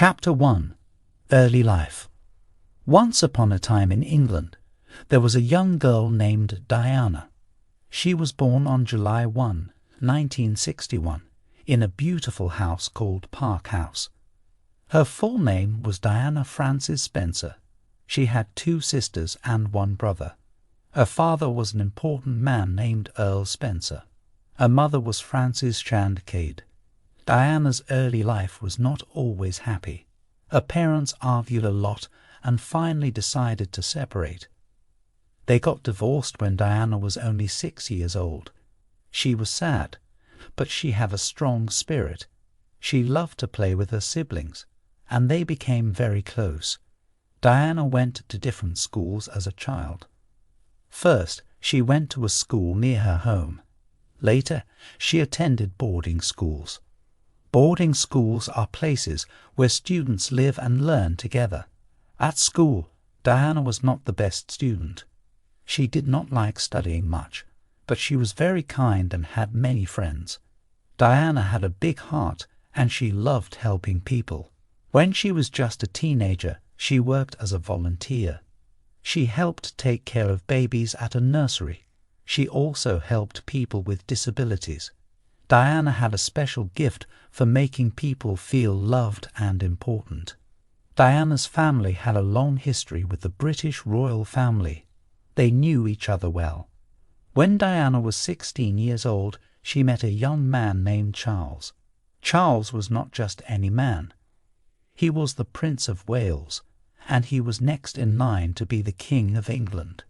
Chapter 1. Early Life. Once upon a time in England, there was a young girl named Diana. She was born on July 1, 1961, in a beautiful house called Park House. Her full name was Diana Frances Spencer. She had 2 sisters and 1 brother. Her father was an important man named Earl Spencer. Her mother was Frances Shand Cade. Diana's early life was not always happy. Her parents argued a lot and finally decided to separate. They got divorced when Diana was only 6 years old. She was sad, but she had a strong spirit. She loved to play with her siblings, and they became very close. Diana went to different schools as a child. First, she went to a school near her home. Later, she attended boarding schools. Boarding schools are places where students live and learn together. At school, Diana was not the best student. She did not like studying much, but she was very kind and had many friends. Diana had a big heart and she loved helping people. When she was just a teenager, she worked as a volunteer. She helped take care of babies at a nursery. She also helped people with disabilities. Diana had a special gift for making people feel loved and important. Diana's family had a long history with the British royal family. They knew each other well. When Diana was 16 years old, she met a young man named Charles. Charles was not just any man. He was the Prince of Wales, and he was next in line to be the King of England.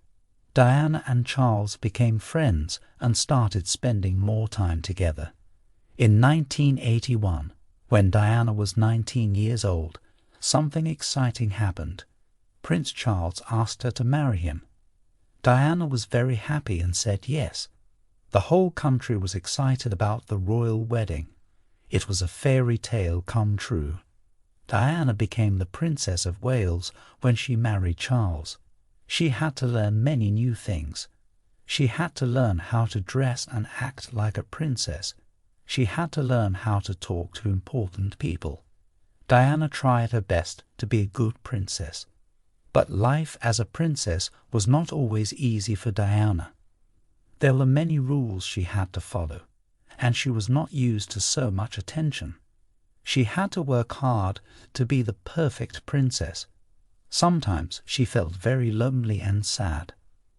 Diana and Charles became friends and started spending more time together. In 1981, when Diana was 19 years old, something exciting happened. Prince Charles asked her to marry him. Diana was very happy and said yes. The whole country was excited about the royal wedding. It was a fairy tale come true. Diana became the Princess of Wales when she married Charles. She had to learn many new things. She had to learn how to dress and act like a princess. She had to learn how to talk to important people. Diana tried her best to be a good princess. But life as a princess was not always easy for Diana. There were many rules she had to follow, and she was not used to so much attention. She had to work hard to be the perfect princess. Sometimes she felt very lonely and sad,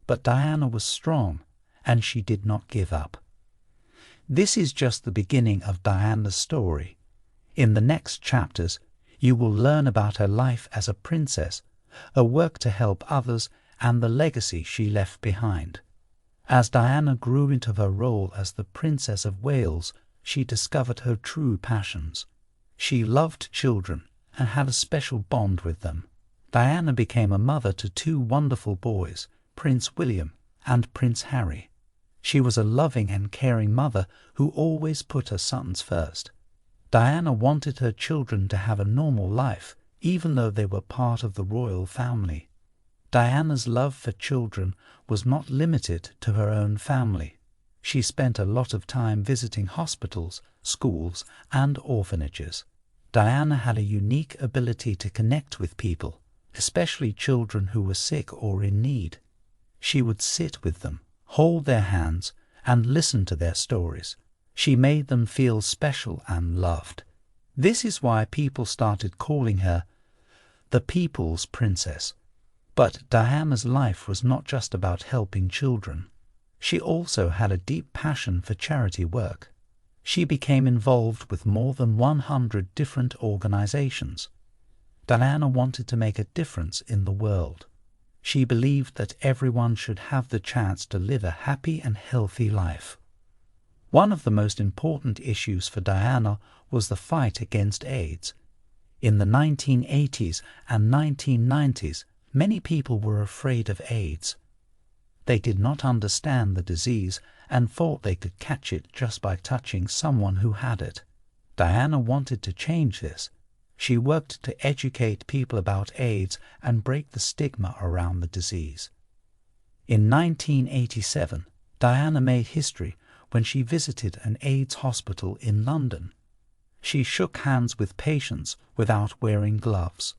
but Diana was strong, and she did not give up. This is just the beginning of Diana's story. In the next chapters, you will learn about her life as a princess, her work to help others, and the legacy she left behind. As Diana grew into her role as the Princess of Wales, she discovered her true passions. She loved children and had a special bond with them. Diana became a mother to 2 wonderful boys, Prince William and Prince Harry. She was a loving and caring mother who always put her sons first. Diana wanted her children to have a normal life, even though they were part of the royal family. Diana's love for children was not limited to her own family. She spent a lot of time visiting hospitals, schools, and orphanages. Diana had a unique ability to connect with people, especially children who were sick or in need. She would sit with them, hold their hands, and listen to their stories. She made them feel special and loved. This is why people started calling her the People's Princess. But Diana's life was not just about helping children. She also had a deep passion for charity work. She became involved with more than 100 different organizations. Diana wanted to make a difference in the world. She believed that everyone should have the chance to live a happy and healthy life. One of the most important issues for Diana was the fight against AIDS. In the 1980s and 1990s, many people were afraid of AIDS. They did not understand the disease and thought they could catch it just by touching someone who had it. Diana wanted to change this. She worked to educate people about AIDS and break the stigma around the disease. In 1987, Diana made history when she visited an AIDS hospital in London. She shook hands with patients without wearing gloves.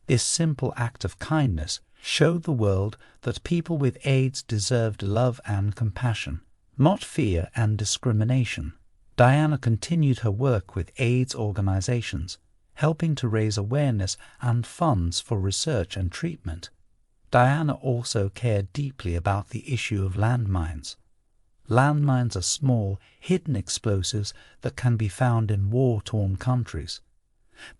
This simple act of kindness showed the world that people with AIDS deserved love and compassion, not fear and discrimination. Diana continued her work with AIDS organizations, helping to raise awareness and funds for research and treatment. Diana also cared deeply about the issue of landmines. Landmines are small, hidden explosives that can be found in war-torn countries.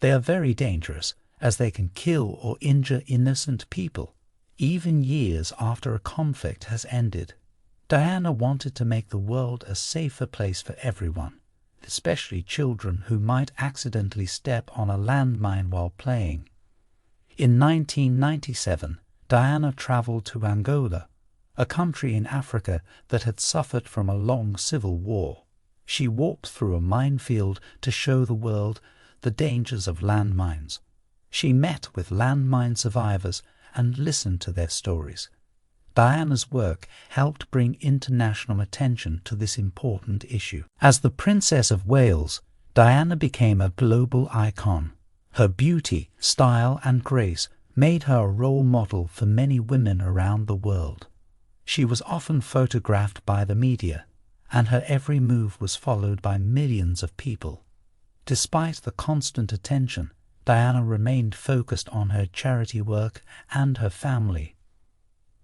They are very dangerous, as they can kill or injure innocent people, even years after a conflict has ended. Diana wanted to make the world a safer place for everyone, especially children who might accidentally step on a landmine while playing. In 1997, Diana traveled to Angola, a country in Africa that had suffered from a long civil war. She walked through a minefield to show the world the dangers of landmines. She met with landmine survivors and listened to their stories. Diana's work helped bring international attention to this important issue. As the Princess of Wales, Diana became a global icon. Her beauty, style, and grace made her a role model for many women around the world. She was often photographed by the media, and her every move was followed by millions of people. Despite the constant attention, Diana remained focused on her charity work and her family.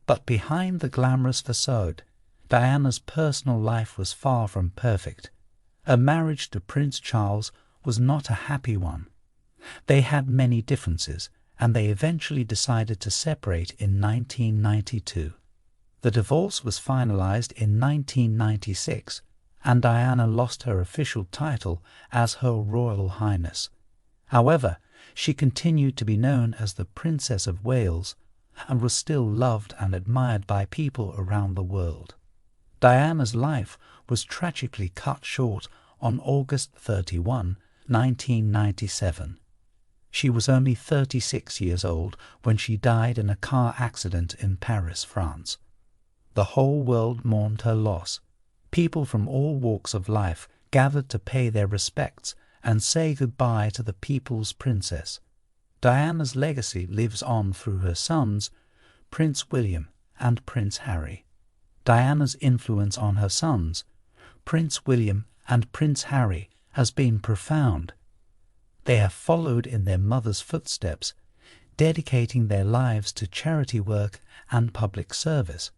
But behind the glamorous facade, Diana's personal life was far from perfect. Her marriage to Prince Charles was not a happy one. They had many differences, and they eventually decided to separate in 1992. The divorce was finalized in 1996, and Diana lost her official title as Her Royal Highness. However, she continued to be known as the Princess of Wales and was still loved and admired by people around the world. Diana's life was tragically cut short on August 31, 1997. She was only 36 years old when she died in a car accident in Paris, France. The whole world mourned her loss. People from all walks of life gathered to pay their respects and say goodbye to the people's princess. Diana's legacy lives on through her sons, Prince William and Prince Harry. Diana's influence on her sons, Prince William and Prince Harry, has been profound. They have followed in their mother's footsteps, dedicating their lives to charity work and public service.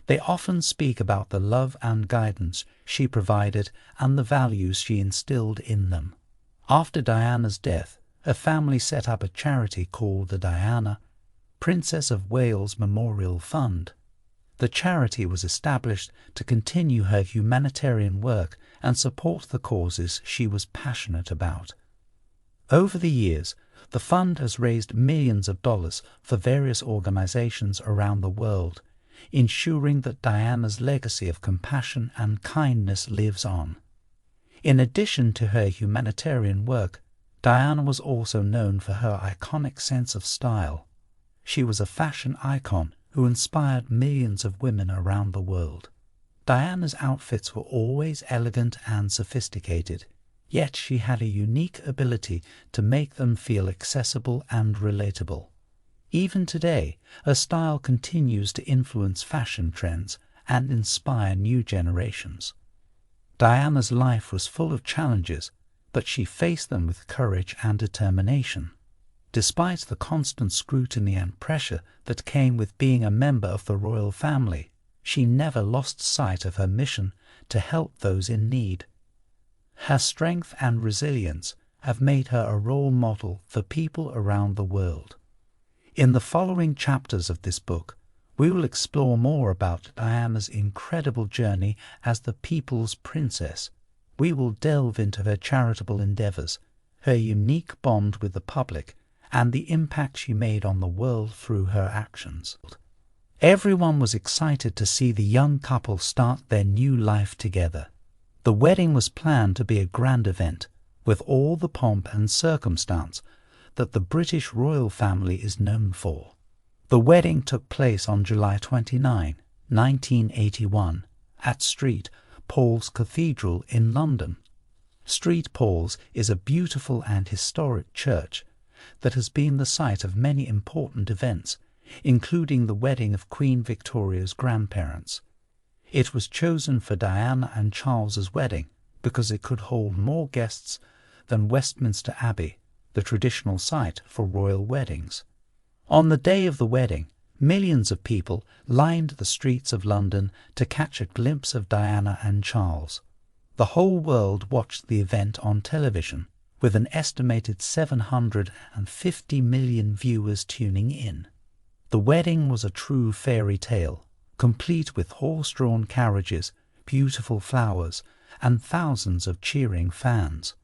They often speak about the love and guidance she provided and the values she instilled in them. After Diana's death, her family set up a charity called the Diana, Princess of Wales Memorial Fund. The charity was established to continue her humanitarian work and support the causes she was passionate about. Over the years, the fund has raised millions of dollars for various organizations around the world, ensuring that Diana's legacy of compassion and kindness lives on. In addition to her humanitarian work, Diana was also known for her iconic sense of style. She was a fashion icon who inspired millions of women around the world. Diana's outfits were always elegant and sophisticated, yet she had a unique ability to make them feel accessible and relatable. Even today, her style continues to influence fashion trends and inspire new generations. Diana's life was full of challenges, but she faced them with courage and determination. Despite the constant scrutiny and pressure that came with being a member of the royal family, she never lost sight of her mission to help those in need. Her strength and resilience have made her a role model for people around the world. In the following chapters of this book, we will explore more about Diana's incredible journey as the people's princess. We will delve into her charitable endeavors, her unique bond with the public, and the impact she made on the world through her actions. Everyone was excited to see the young couple start their new life together. The wedding was planned to be a grand event, with all the pomp and circumstance that the British royal family is known for. The wedding took place on July 29, 1981, at St. Paul's Cathedral in London. St. Paul's is a beautiful and historic church that has been the site of many important events, including the wedding of Queen Victoria's grandparents. It was chosen for Diana and Charles's wedding because it could hold more guests than Westminster Abbey, the traditional site for royal weddings. On the day of the wedding, millions of people lined the streets of London to catch a glimpse of Diana and Charles. The whole world watched the event on television, with an estimated 750 million viewers tuning in. The wedding was a true fairy tale, complete with horse-drawn carriages, beautiful flowers, and thousands of cheering fans.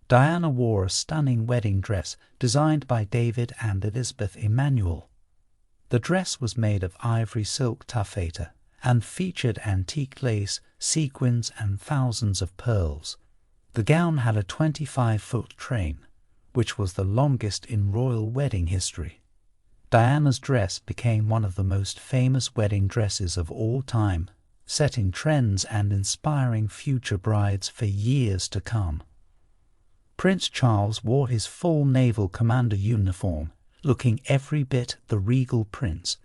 Diana wore a stunning wedding dress designed by David and Elizabeth Emanuel. The dress was made of ivory silk taffeta and featured antique lace, sequins, and thousands of pearls. The gown had a 25-foot train, which was the longest in royal wedding history. Diana's dress became one of the most famous wedding dresses of all time, setting trends and inspiring future brides for years to come. Prince Charles wore his full naval commander uniform, looking every bit the regal prince.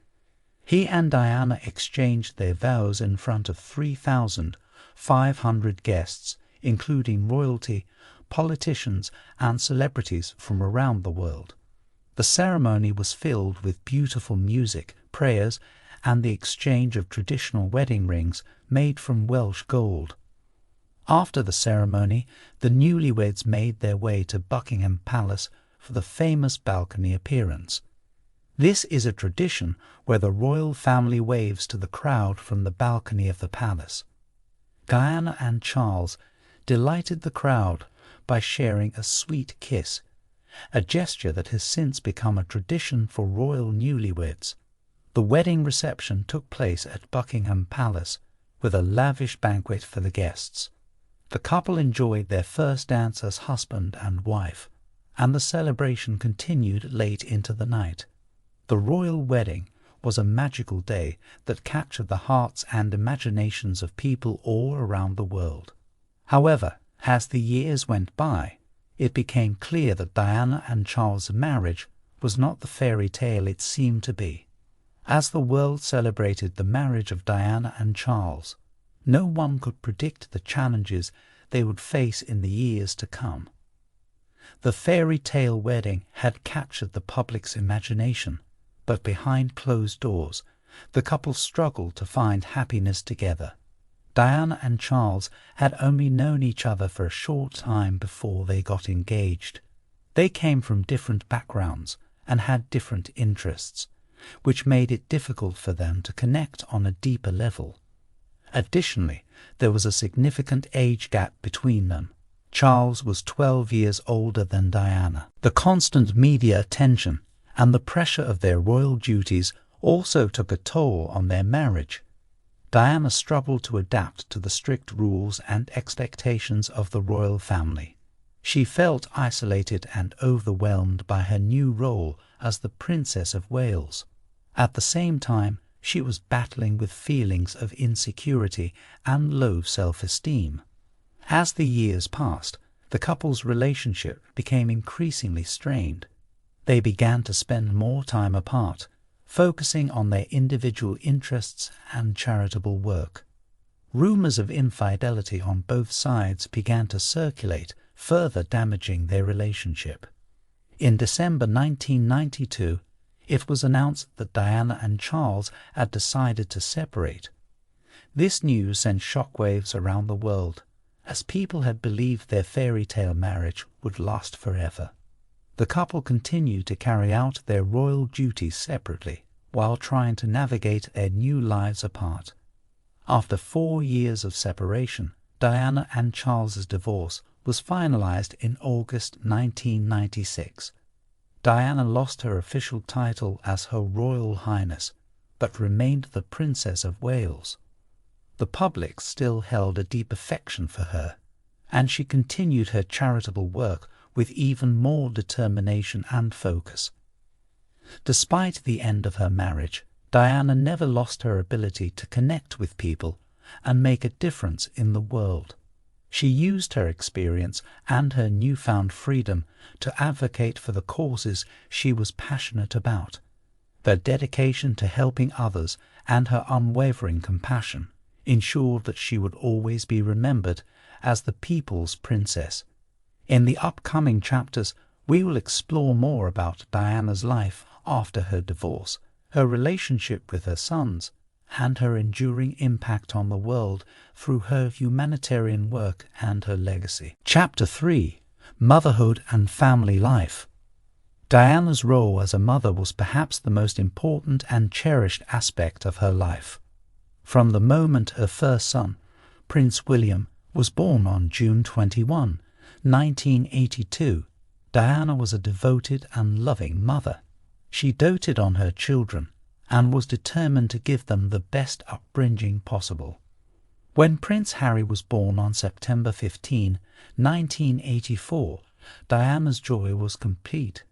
He and Diana exchanged their vows in front of 3,500 guests, including royalty, politicians, and celebrities from around the world. The ceremony was filled with beautiful music, prayers, and the exchange of traditional wedding rings made from Welsh gold. After the ceremony, the newlyweds made their way to Buckingham Palace for the famous balcony appearance. This is a tradition where the royal family waves to the crowd from the balcony of the palace. Diana and Charles delighted the crowd by sharing a sweet kiss, a gesture that has since become a tradition for royal newlyweds. The wedding reception took place at Buckingham Palace with a lavish banquet for the guests. The couple enjoyed their first dance as husband and wife, and the celebration continued late into the night. The royal wedding was a magical day that captured the hearts and imaginations of people all around the world. However, as the years went by, it became clear that Diana and Charles' marriage was not the fairy tale it seemed to be. As the world celebrated the marriage of Diana and Charles, no one could predict the challenges they would face in the years to come. The fairy tale wedding had captured the public's imagination, but behind closed doors, the couple struggled to find happiness together. Diana and Charles had only known each other for a short time before they got engaged. They came from different backgrounds and had different interests, which made it difficult for them to connect on a deeper level. Additionally, there was a significant age gap between them. Charles was 12 years older than Diana. The constant media attention and the pressure of their royal duties also took a toll on their marriage. Diana struggled to adapt to the strict rules and expectations of the royal family. She felt isolated and overwhelmed by her new role as the Princess of Wales. At the same time, she was battling with feelings of insecurity and low self-esteem. As the years passed, the couple's relationship became increasingly strained. They began to spend more time apart, focusing on their individual interests and charitable work. Rumors of infidelity on both sides began to circulate, further damaging their relationship. In December 1992, it was announced that Diana and Charles had decided to separate. This news sent shockwaves around the world, as people had believed their fairy tale marriage would last forever. The couple continued to carry out their royal duties separately, while trying to navigate their new lives apart. After 4 years of separation, Diana and Charles's divorce was finalized in August 1996. Diana lost her official title as Her Royal Highness, but remained the Princess of Wales. The public still held a deep affection for her, and she continued her charitable work with even more determination and focus. Despite the end of her marriage, Diana never lost her ability to connect with people and make a difference in the world. She used her experience and her newfound freedom to advocate for the causes she was passionate about. Her dedication to helping others and her unwavering compassion ensured that she would always be remembered as the people's princess. In the upcoming chapters, we will explore more about Diana's life after her divorce, her relationship with her sons, and her enduring impact on the world through her humanitarian work and her legacy. Chapter 3: Motherhood and Family Life. Diana's role as a mother was perhaps the most important and cherished aspect of her life. From the moment her first son, Prince William, was born on June 21, 1982, Diana was a devoted and loving mother. She doted on her children and was determined to give them the best upbringing possible. When Prince Harry was born on September 15, 1984, Diana's joy was complete.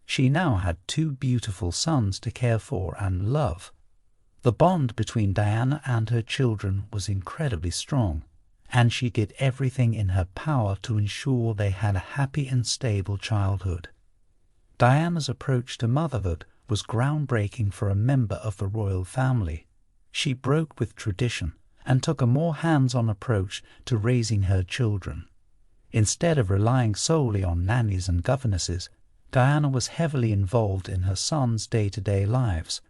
She now had two beautiful sons to care for and love. The bond between Diana and her children was incredibly strong, and she did everything in her power to ensure they had a happy and stable childhood. Diana's approach to motherhood was groundbreaking for a member of the royal family. She broke with tradition and took a more hands-on approach to raising her children. Instead of relying solely on nannies and governesses, Diana was heavily involved in her sons' day-to-day lives.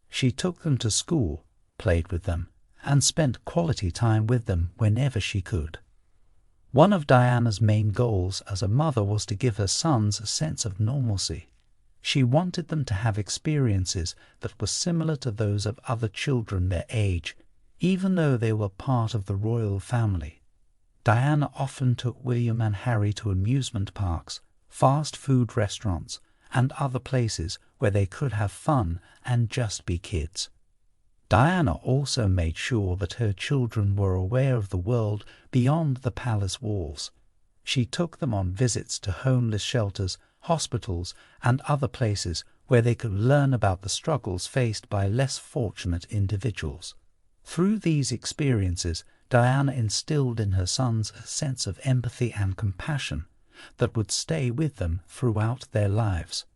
She took them to school, played with them, and spent quality time with them whenever she could. One of Diana's main goals as a mother was to give her sons a sense of normalcy. She wanted them to have experiences that were similar to those of other children their age, even though they were part of the royal family. Diana often took William and Harry to amusement parks, fast food restaurants, and other places where they could have fun and just be kids. Diana also made sure that her children were aware of the world beyond the palace walls. She took them on visits to homeless shelters, hospitals, and other places where they could learn about the struggles faced by less fortunate individuals. Through these experiences, Diana instilled in her sons a sense of empathy and compassion that would stay with them throughout their lives.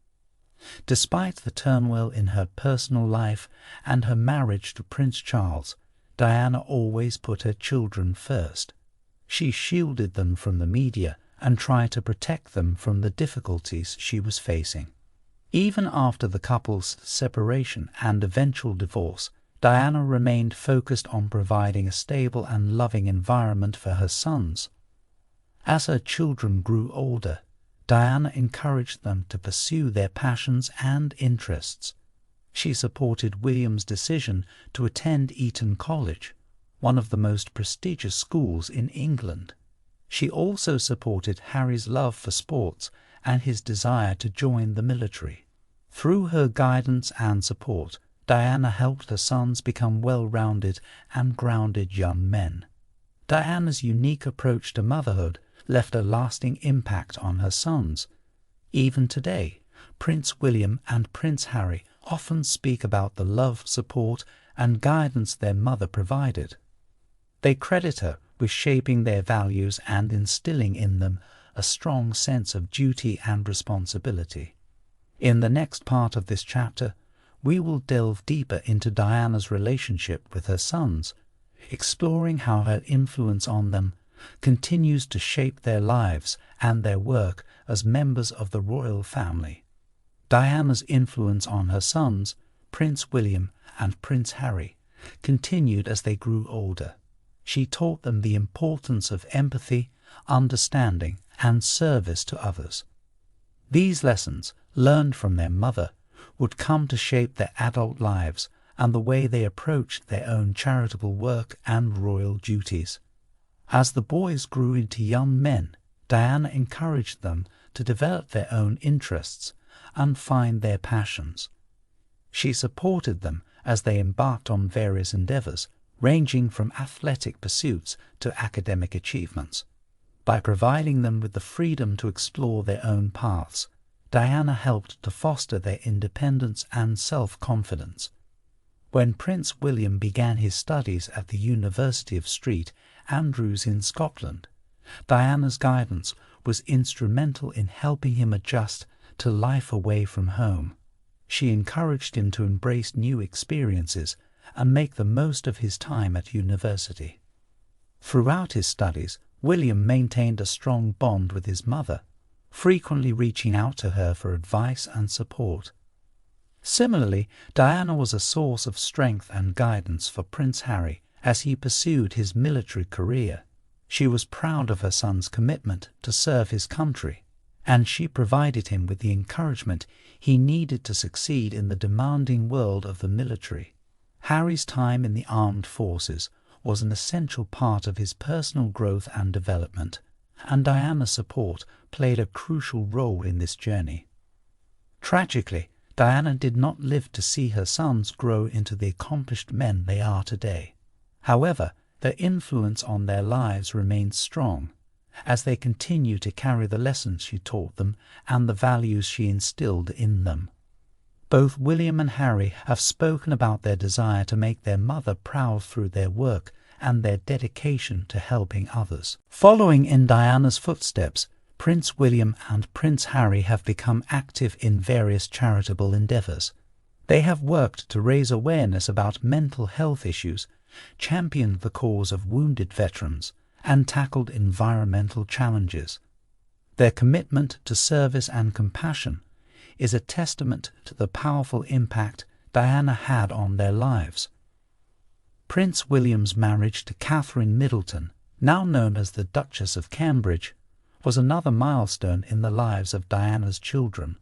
Despite the turmoil in her personal life and her marriage to Prince Charles, Diana always put her children first. She shielded them from the media and tried to protect them from the difficulties she was facing. Even after the couple's separation and eventual divorce, Diana remained focused on providing a stable and loving environment for her sons. As her children grew older, Diana encouraged them to pursue their passions and interests. She supported William's decision to attend Eton College, one of the most prestigious schools in England. She also supported Harry's love for sports and his desire to join the military. Through her guidance and support, Diana helped her sons become well-rounded and grounded young men. Diana's unique approach to motherhood left a lasting impact on her sons. Even today, Prince William and Prince Harry often speak about the love, support, and guidance their mother provided. They credit her with shaping their values and instilling in them a strong sense of duty and responsibility. In the next part of this chapter, we will delve deeper into Diana's relationship with her sons, exploring how her influence on them continues to shape their lives and their work as members of the royal family. Diana's influence on her sons, Prince William and Prince Harry, continued as they grew older. She taught them the importance of empathy, understanding, and service to others. These lessons, learned from their mother, would come to shape their adult lives and the way they approached their own charitable work and royal duties. As the boys grew into young men, Diana encouraged them to develop their own interests and find their passions. She supported them as they embarked on various endeavors, ranging from athletic pursuits to academic achievements. By providing them with the freedom to explore their own paths, Diana helped to foster their independence and self-confidence. When Prince William began his studies at the University of St Andrews in Scotland, Diana's guidance was instrumental in helping him adjust to life away from home. She encouraged him to embrace new experiences and make the most of his time at university. Throughout his studies, William maintained a strong bond with his mother, frequently reaching out to her for advice and support. Similarly, Diana was a source of strength and guidance for Prince Harry as he pursued his military career. She was proud of her son's commitment to serve his country, and she provided him with the encouragement he needed to succeed in the demanding world of the military. Harry's time in the armed forces was an essential part of his personal growth and development, and Diana's support played a crucial role in this journey. Tragically, Diana did not live to see her sons grow into the accomplished men they are today. However, their influence on their lives remains strong, as they continue to carry the lessons she taught them and the values she instilled in them. Both William and Harry have spoken about their desire to make their mother proud through their work and their dedication to helping others. Following in Diana's footsteps, Prince William and Prince Harry have become active in various charitable endeavours. They have worked to raise awareness about mental health issues, championed the cause of wounded veterans, and tackled environmental challenges. Their commitment to service and compassion is a testament to the powerful impact Diana had on their lives. Prince William's marriage to Catherine Middleton, now known as the Duchess of Cambridge, was another milestone in the lives of Diana's children.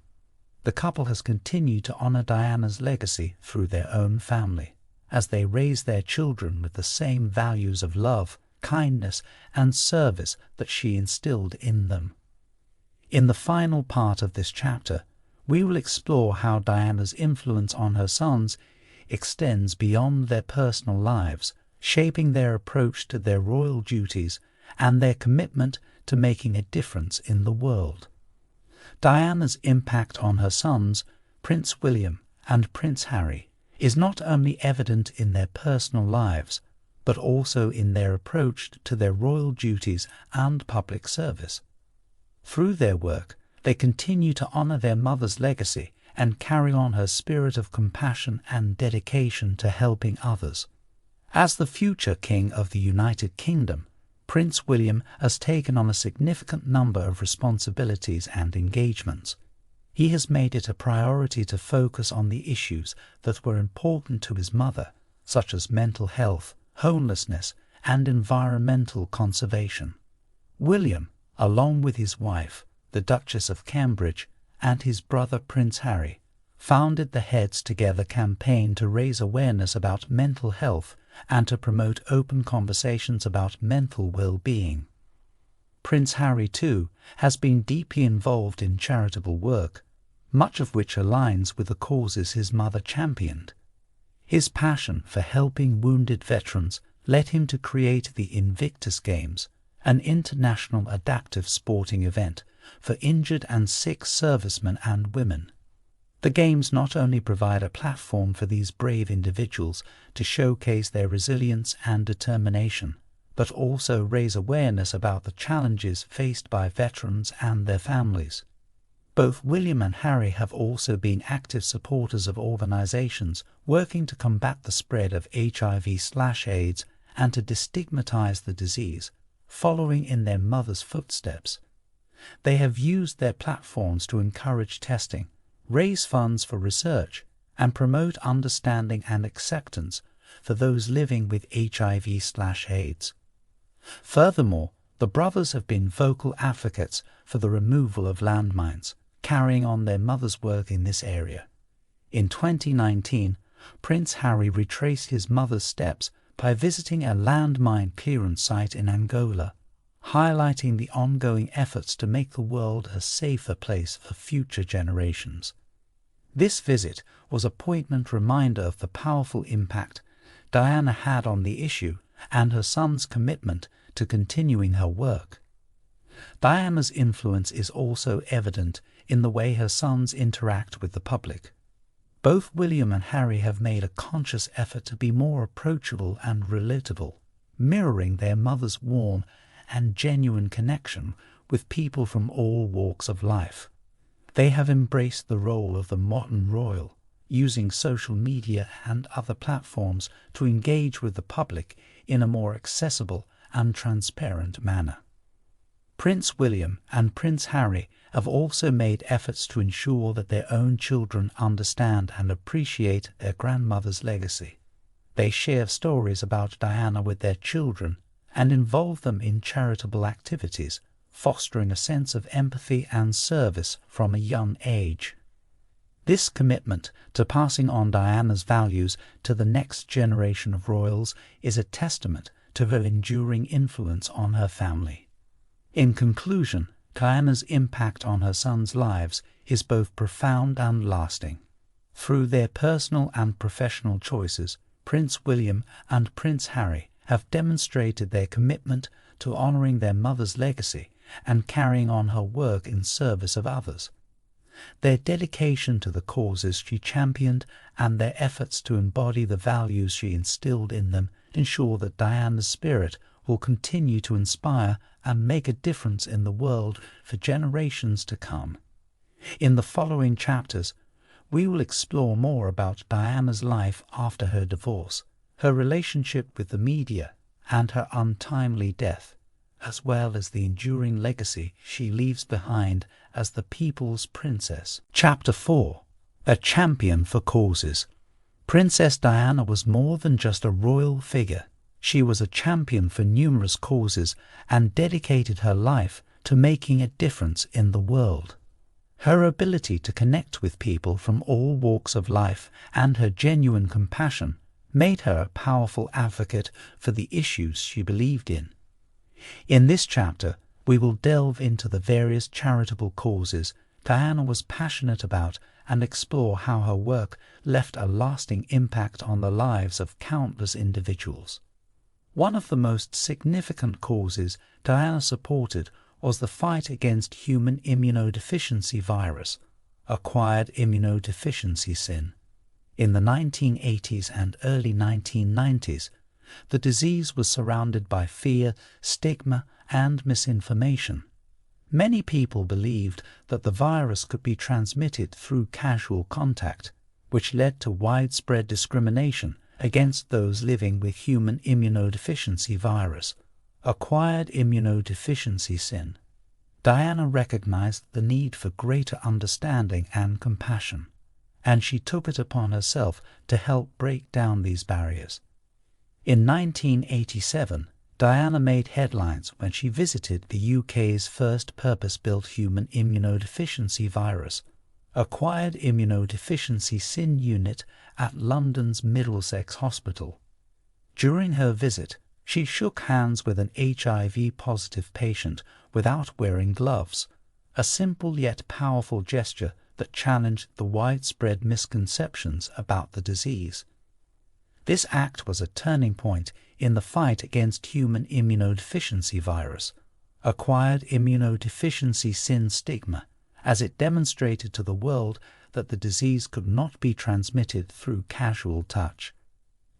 The couple has continued to honour Diana's legacy through their own family, as they raise their children with the same values of love, kindness, and service that she instilled in them. In the final part of this chapter, we will explore how Diana's influence on her sons extends beyond their personal lives, shaping their approach to their royal duties and their commitment to making a difference in the world. Diana's impact on her sons, Prince William and Prince Harry, is not only evident in their personal lives, but also in their approach to their royal duties and public service. Through their work, they continue to honour their mother's legacy and carry on her spirit of compassion and dedication to helping others. As the future King of the United Kingdom, Prince William has taken on a significant number of responsibilities and engagements. He has made it a priority to focus on the issues that were important to his mother, such as mental health, homelessness, and environmental conservation. William, along with his wife, the Duchess of Cambridge, and his brother Prince Harry, founded the Heads Together campaign to raise awareness about mental health and to promote open conversations about mental well-being. Prince Harry, too, has been deeply involved in charitable work, much of which aligns with the causes his mother championed. His passion for helping wounded veterans led him to create the Invictus Games, an international adaptive sporting event for injured and sick servicemen and women. The Games not only provide a platform for these brave individuals to showcase their resilience and determination, but also raise awareness about the challenges faced by veterans and their families. Both William and Harry have also been active supporters of organizations working to combat the spread of HIV/AIDS and to destigmatize the disease, following in their mother's footsteps. They have used their platforms to encourage testing, raise funds for research, and promote understanding and acceptance for those living with HIV/AIDS. Furthermore, the brothers have been vocal advocates for the removal of landmines, carrying on their mother's work in this area. In 2019, Prince Harry retraced his mother's steps by visiting a landmine clearance site in Angola, highlighting the ongoing efforts to make the world a safer place for future generations. This visit was a poignant reminder of the powerful impact Diana had on the issue and her son's commitment to continuing her work. Diana's influence is also evident in the way her sons interact with the public. Both William and Harry have made a conscious effort to be more approachable and relatable, mirroring their mother's warm and genuine connection with people from all walks of life. They have embraced the role of the modern royal, using social media and other platforms to engage with the public in a more accessible and transparent manner. Prince William and Prince Harry have also made efforts to ensure that their own children understand and appreciate their grandmother's legacy. They share stories about Diana with their children and involve them in charitable activities, fostering a sense of empathy and service from a young age. This commitment to passing on Diana's values to the next generation of royals is a testament to her enduring influence on her family. In conclusion, Diana's impact on her sons' lives is both profound and lasting. Through their personal and professional choices, Prince William and Prince Harry have demonstrated their commitment to honoring their mother's legacy and carrying on her work in service of others. Their dedication to the causes she championed and their efforts to embody the values she instilled in them ensure that Diana's spirit will continue to inspire and make a difference in the world for generations to come. In the following chapters, we will explore more about Diana's life after her divorce, her relationship with the media, and her untimely death, as well as the enduring legacy she leaves behind as the people's princess. Chapter 4. A champion for causes. Princess Diana was more than just a royal figure. She was a champion for numerous causes and dedicated her life to making a difference in the world. Her ability to connect with people from all walks of life and her genuine compassion made her a powerful advocate for the issues she believed in. In this chapter, we will delve into the various charitable causes Diana was passionate about and explore how her work left a lasting impact on the lives of countless individuals. One of the most significant causes Diana supported was the fight against human immunodeficiency virus, acquired immunodeficiency sin. In the 1980s and early 1990s, the disease was surrounded by fear, stigma, and misinformation. Many people believed that the virus could be transmitted through casual contact, which led to widespread discrimination against those living with human immunodeficiency virus, acquired immunodeficiency sin. Diana recognized the need for greater understanding and compassion, and she took it upon herself to help break down these barriers. In 1987, Diana made headlines when she visited the UK's first purpose-built human immunodeficiency virus, acquired immunodeficiency sin unit at London's Middlesex Hospital. During her visit, she shook hands with an HIV-positive patient without wearing gloves, a simple yet powerful gesture that challenged the widespread misconceptions about the disease. This act was a turning point in the fight against human immunodeficiency virus, acquired immunodeficiency sin stigma, as it demonstrated to the world that the disease could not be transmitted through casual touch.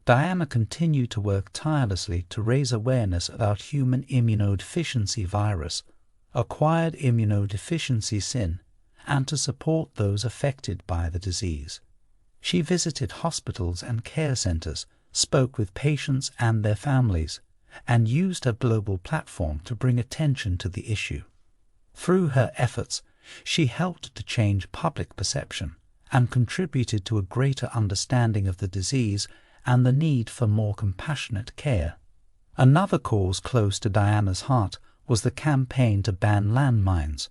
Diana continued to work tirelessly to raise awareness about human immunodeficiency virus, acquired immunodeficiency sin, and to support those affected by the disease. She visited hospitals and care centers, spoke with patients and their families, and used her global platform to bring attention to the issue. Through her efforts, she helped to change public perception and contributed to a greater understanding of the disease and the need for more compassionate care. Another cause close to Diana's heart was the campaign to ban landmines.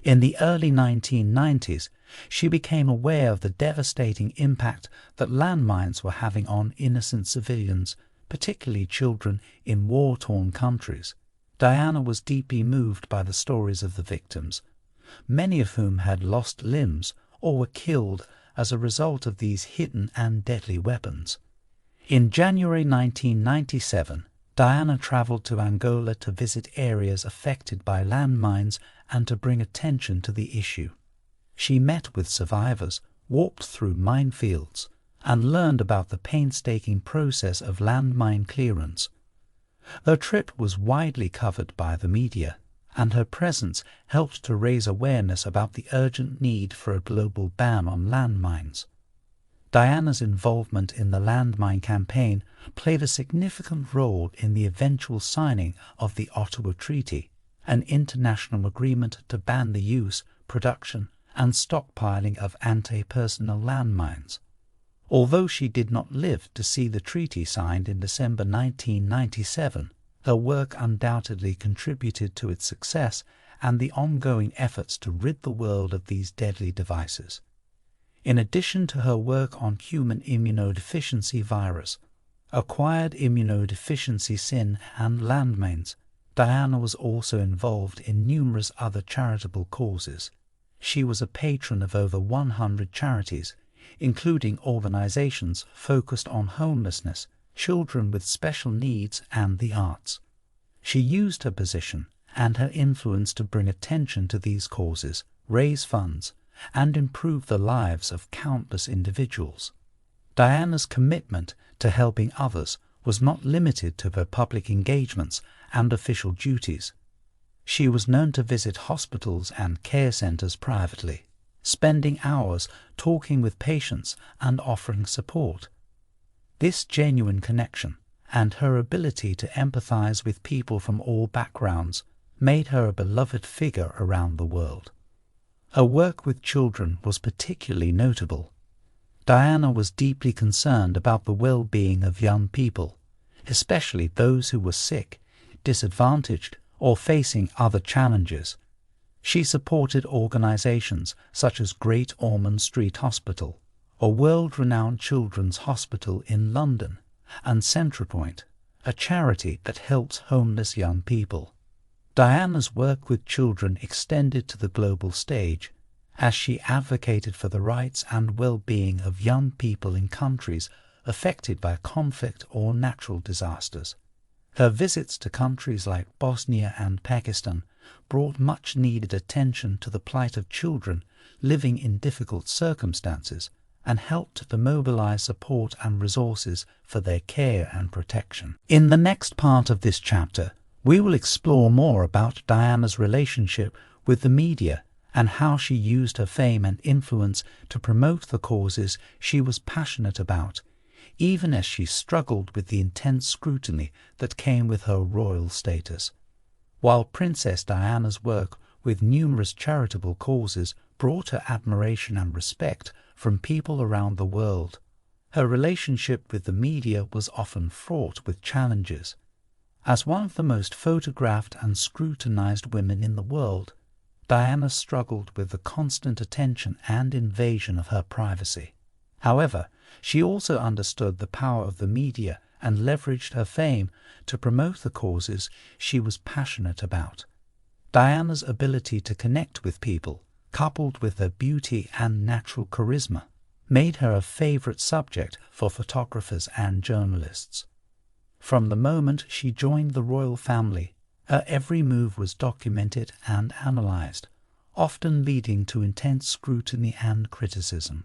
In the early 1990s, she became aware of the devastating impact that landmines were having on innocent civilians, particularly children in war-torn countries. Diana was deeply moved by the stories of the victims, many of whom had lost limbs or were killed as a result of these hidden and deadly weapons. In January 1997, Diana traveled to Angola to visit areas affected by landmines and to bring attention to the issue. She met with survivors, walked through minefields, and learned about the painstaking process of landmine clearance. Her trip was widely covered by the media, and her presence helped to raise awareness about the urgent need for a global ban on landmines. Diana's involvement in the landmine campaign played a significant role in the eventual signing of the Ottawa Treaty, an international agreement to ban the use, production, and stockpiling of anti-personnel landmines. Although she did not live to see the treaty signed in December 1997, her work undoubtedly contributed to its success and the ongoing efforts to rid the world of these deadly devices. In addition to her work on human immunodeficiency virus, acquired immunodeficiency sin, and landmines, Diana was also involved in numerous other charitable causes. She was a patron of over 100 charities, including organizations focused on homelessness, children with special needs, and the arts. She used her position and her influence to bring attention to these causes, raise funds, and improve the lives of countless individuals. Diana's commitment to helping others was not limited to her public engagements and official duties. She was known to visit hospitals and care centers privately, spending hours talking with patients and offering support. This genuine connection and her ability to empathize with people from all backgrounds made her a beloved figure around the world. Her work with children was particularly notable. Diana was deeply concerned about the well-being of young people, especially those who were sick, disadvantaged, or facing other challenges. She supported organizations such as Great Ormond Street Hospital, a world-renowned children's hospital in London, and Centrepoint, a charity that helps homeless young people. Diana's work with children extended to the global stage, as she advocated for the rights and well-being of young people in countries affected by conflict or natural disasters. Her visits to countries like Bosnia and Pakistan brought much-needed attention to the plight of children living in difficult circumstances and helped to mobilize support and resources for their care and protection. In the next part of this chapter, we will explore more about Diana's relationship with the media and how she used her fame and influence to promote the causes she was passionate about, even as she struggled with the intense scrutiny that came with her royal status. While Princess Diana's work with numerous charitable causes brought her admiration and respect from people around the world, her relationship with the media was often fraught with challenges. As one of the most photographed and scrutinized women in the world, Diana struggled with the constant attention and invasion of her privacy. However, she also understood the power of the media and leveraged her fame to promote the causes she was passionate about. Diana's ability to connect with people, coupled with her beauty and natural charisma, made her a favorite subject for photographers and journalists. From the moment she joined the royal family, her every move was documented and analyzed, often leading to intense scrutiny and criticism.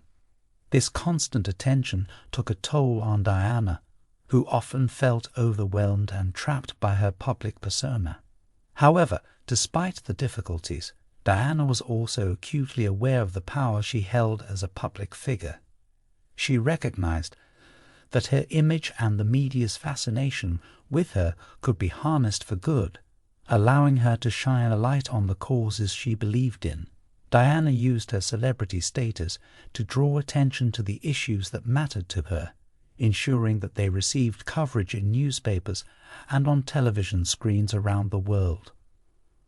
This constant attention took a toll on Diana, who often felt overwhelmed and trapped by her public persona. However, despite the difficulties, Diana was also acutely aware of the power she held as a public figure. She recognized that her image and the media's fascination with her could be harnessed for good, allowing her to shine a light on the causes she believed in. Diana used her celebrity status to draw attention to the issues that mattered to her, ensuring that they received coverage in newspapers and on television screens around the world.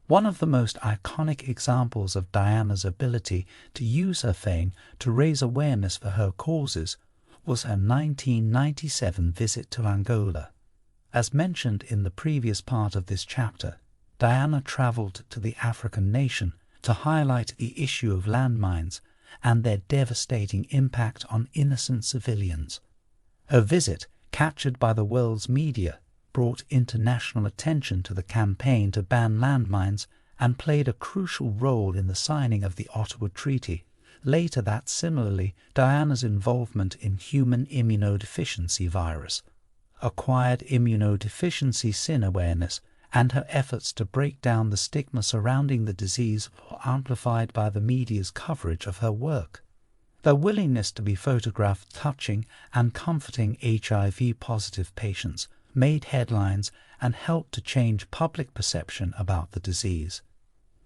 One of the most iconic examples of Diana's ability to use her fame to raise awareness for her causes was her 1997 visit to Angola. As mentioned in the previous part of this chapter, Diana traveled to the African nation to highlight the issue of landmines and their devastating impact on innocent civilians. Her visit, captured by the world's media, brought international attention to the campaign to ban landmines and played a crucial role in the signing of the Ottawa Treaty. Later similarly, Diana's involvement in human immunodeficiency virus, acquired immunodeficiency sin awareness, and her efforts to break down the stigma surrounding the disease were amplified by the media's coverage of her work. Their willingness to be photographed touching and comforting HIV-positive patients made headlines and helped to change public perception about the disease.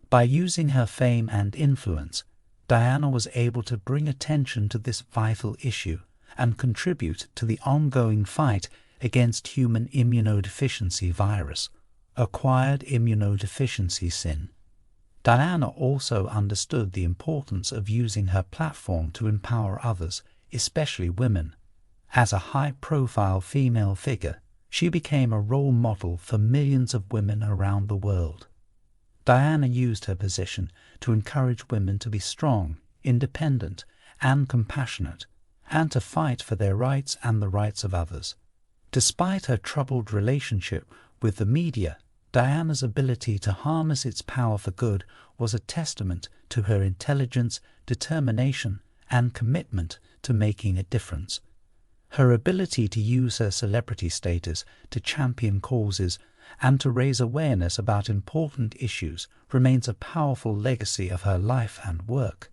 By using her fame and influence, Diana was able to bring attention to this vital issue and contribute to the ongoing fight against human immunodeficiency virus, acquired immunodeficiency sin. Diana also understood the importance of using her platform to empower others, especially women. As a high-profile female figure, she became a role model for millions of women around the world. Diana used her position to encourage women to be strong, independent, and compassionate, and to fight for their rights and the rights of others. Despite her troubled relationship with the media, Diana's ability to harness its power for good was a testament to her intelligence, determination, and commitment to making a difference. Her ability to use her celebrity status to champion causes and to raise awareness about important issues remains a powerful legacy of her life and work.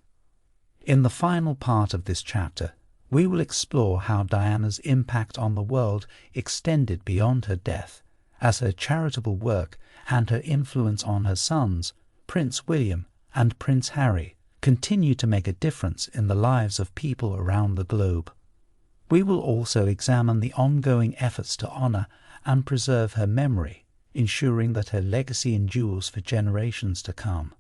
In the final part of this chapter, we will explore how Diana's impact on the world extended beyond her death, as her charitable work and her influence on her sons, Prince William and Prince Harry, continue to make a difference in the lives of people around the globe. We will also examine the ongoing efforts to honor and preserve her memory, ensuring that her legacy endures for generations to come.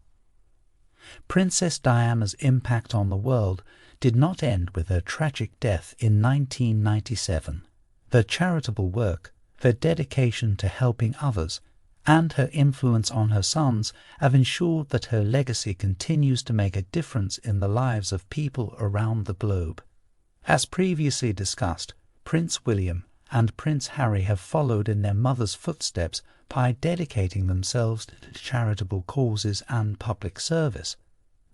Princess Diana's impact on the world did not end with her tragic death in 1997. Her charitable work, her dedication to helping others, and her influence on her sons have ensured that her legacy continues to make a difference in the lives of people around the globe. As previously discussed, Prince William and Prince Harry have followed in their mother's footsteps by dedicating themselves to charitable causes and public service.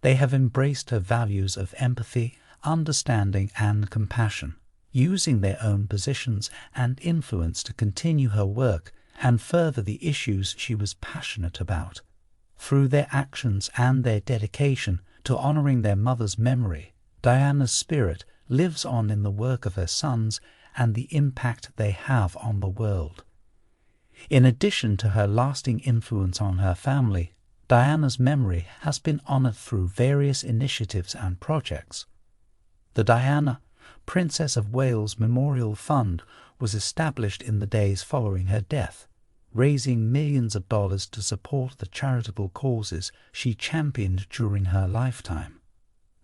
They have embraced her values of empathy, understanding, and compassion, using their own positions and influence to continue her work and further the issues she was passionate about. Through their actions and their dedication to honoring their mother's memory, Diana's spirit lives on in the work of her sons and the impact they have on the world. In addition to her lasting influence on her family, Diana's memory has been honored through various initiatives and projects. The Diana, Princess of Wales Memorial Fund was established in the days following her death, raising millions of dollars to support the charitable causes she championed during her lifetime.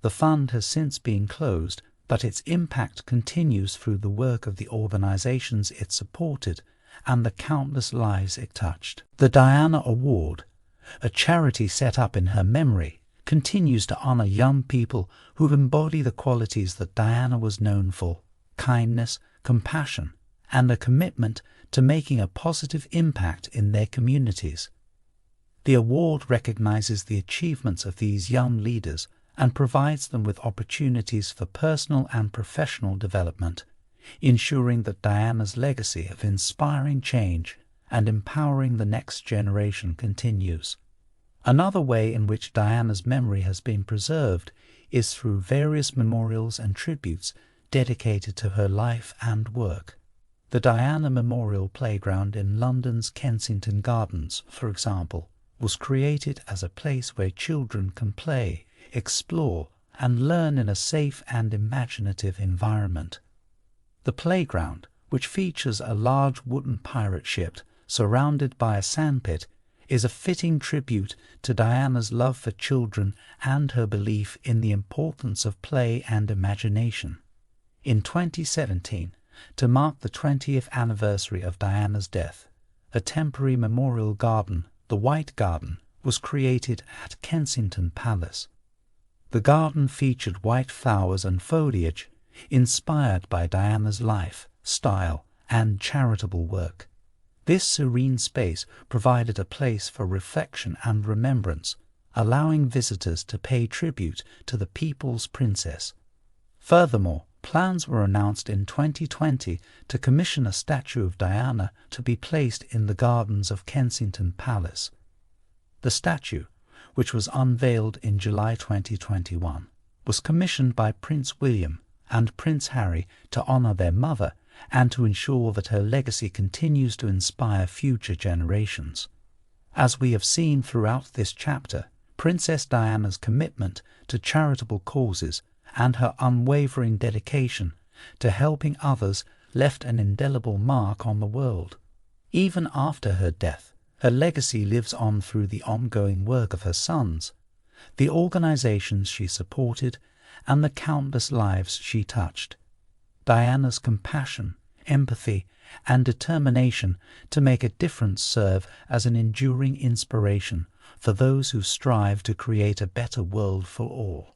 The fund has since been closed, but its impact continues through the work of the organizations it supported and the countless lives it touched. The Diana Award, a charity set up in her memory, continues to honor young people who embody the qualities that Diana was known for: kindness, compassion, and a commitment to making a positive impact in their communities. The award recognizes the achievements of these young leaders and provides them with opportunities for personal and professional development, ensuring that Diana's legacy of inspiring change and empowering the next generation continues. Another way in which Diana's memory has been preserved is through various memorials and tributes dedicated to her life and work. The Diana Memorial Playground in London's Kensington Gardens, for example, was created as a place where children can play, explore, and learn in a safe and imaginative environment. The playground, which features a large wooden pirate ship surrounded by a sandpit, is a fitting tribute to Diana's love for children and her belief in the importance of play and imagination. In 2017, to mark the 20th anniversary of Diana's death, a temporary memorial garden, the White Garden, was created at Kensington Palace. The garden featured white flowers and foliage inspired by Diana's life, style, and charitable work. This serene space provided a place for reflection and remembrance, allowing visitors to pay tribute to the people's princess. Furthermore, plans were announced in 2020 to commission a statue of Diana to be placed in the gardens of Kensington Palace. The statue, which was unveiled in July 2021, was commissioned by Prince William and Prince Harry to honour their mother and to ensure that her legacy continues to inspire future generations. As we have seen throughout this chapter, Princess Diana's commitment to charitable causes and her unwavering dedication to helping others left an indelible mark on the world. Even after her death, her legacy lives on through the ongoing work of her sons, the organizations she supported, and the countless lives she touched. Diana's compassion, empathy, and determination to make a difference serve as an enduring inspiration for those who strive to create a better world for all.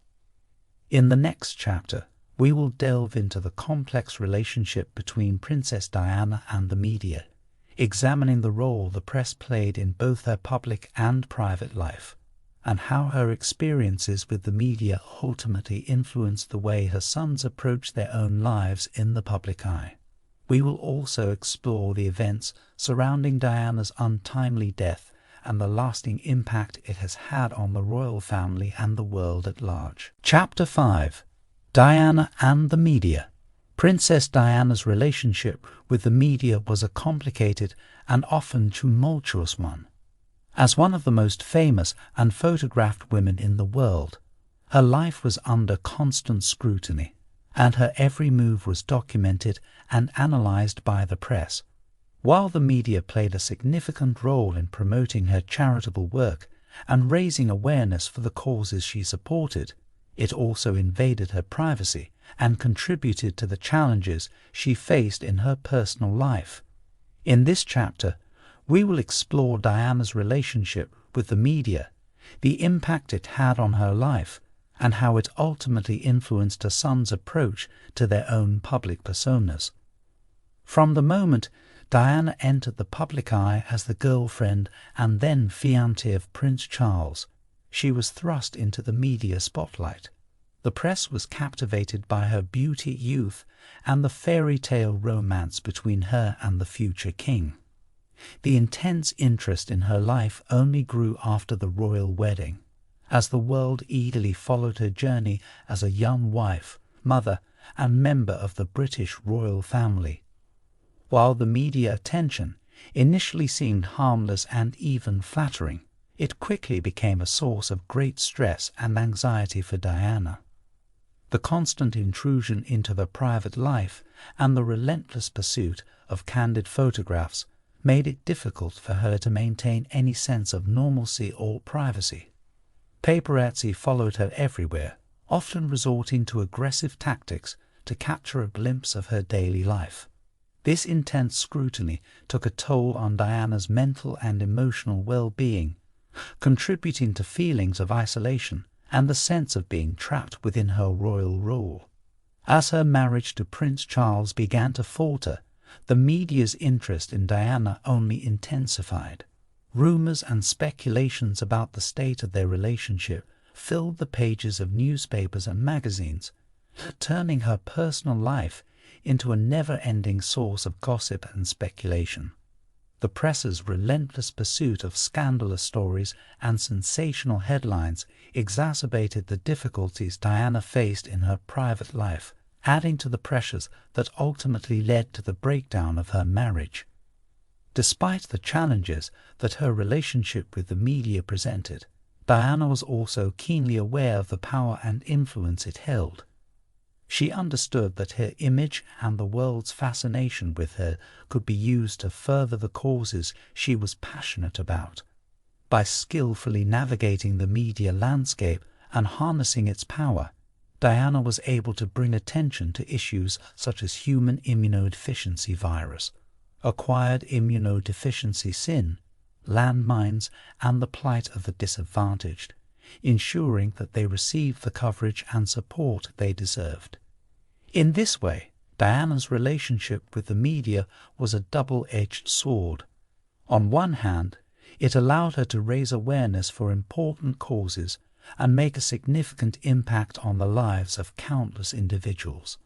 In the next chapter, we will delve into the complex relationship between Princess Diana and the media, examining the role the press played in both her public and private life, and how her experiences with the media ultimately influenced the way her sons approached their own lives in the public eye. We will also explore the events surrounding Diana's untimely death and the lasting impact it has had on the royal family and the world at large. Chapter 5. Diana and the Media. Princess Diana's relationship with the media was a complicated and often tumultuous one. As one of the most famous and photographed women in the world, her life was under constant scrutiny, and her every move was documented and analyzed by the press. While the media played a significant role in promoting her charitable work and raising awareness for the causes she supported, it also invaded her privacy and contributed to the challenges she faced in her personal life. In this chapter, we will explore Diana's relationship with the media, the impact it had on her life, and how it ultimately influenced her sons' approach to their own public personas. From the moment Diana entered the public eye as the girlfriend and then fiancée of Prince Charles, she was thrust into the media spotlight. The press was captivated by her beauty, youth, and the fairy tale romance between her and the future king. The intense interest in her life only grew after the royal wedding, as the world eagerly followed her journey as a young wife, mother, and member of the British royal family. While the media attention initially seemed harmless and even flattering, it quickly became a source of great stress and anxiety for Diana. The constant intrusion into her private life and the relentless pursuit of candid photographs made it difficult for her to maintain any sense of normalcy or privacy. Paparazzi followed her everywhere, often resorting to aggressive tactics to capture a glimpse of her daily life. This intense scrutiny took a toll on Diana's mental and emotional well-being, contributing to feelings of isolation and the sense of being trapped within her royal role. As her marriage to Prince Charles began to falter, the media's interest in Diana only intensified. Rumors and speculations about the state of their relationship filled the pages of newspapers and magazines, turning her personal life into a never-ending source of gossip and speculation. The press's relentless pursuit of scandalous stories and sensational headlines exacerbated the difficulties Diana faced in her private life, adding to the pressures that ultimately led to the breakdown of her marriage. Despite the challenges that her relationship with the media presented, Diana was also keenly aware of the power and influence it held. She understood that her image and the world's fascination with her could be used to further the causes she was passionate about. By skillfully navigating the media landscape and harnessing its power, Diana was able to bring attention to issues such as human immunodeficiency virus, acquired immunodeficiency sin, landmines, and the plight of the disadvantaged, ensuring that they received the coverage and support they deserved. In this way, Diana's relationship with the media was a double-edged sword. On one hand, it allowed her to raise awareness for important causes and make a significant impact on the lives of countless individuals.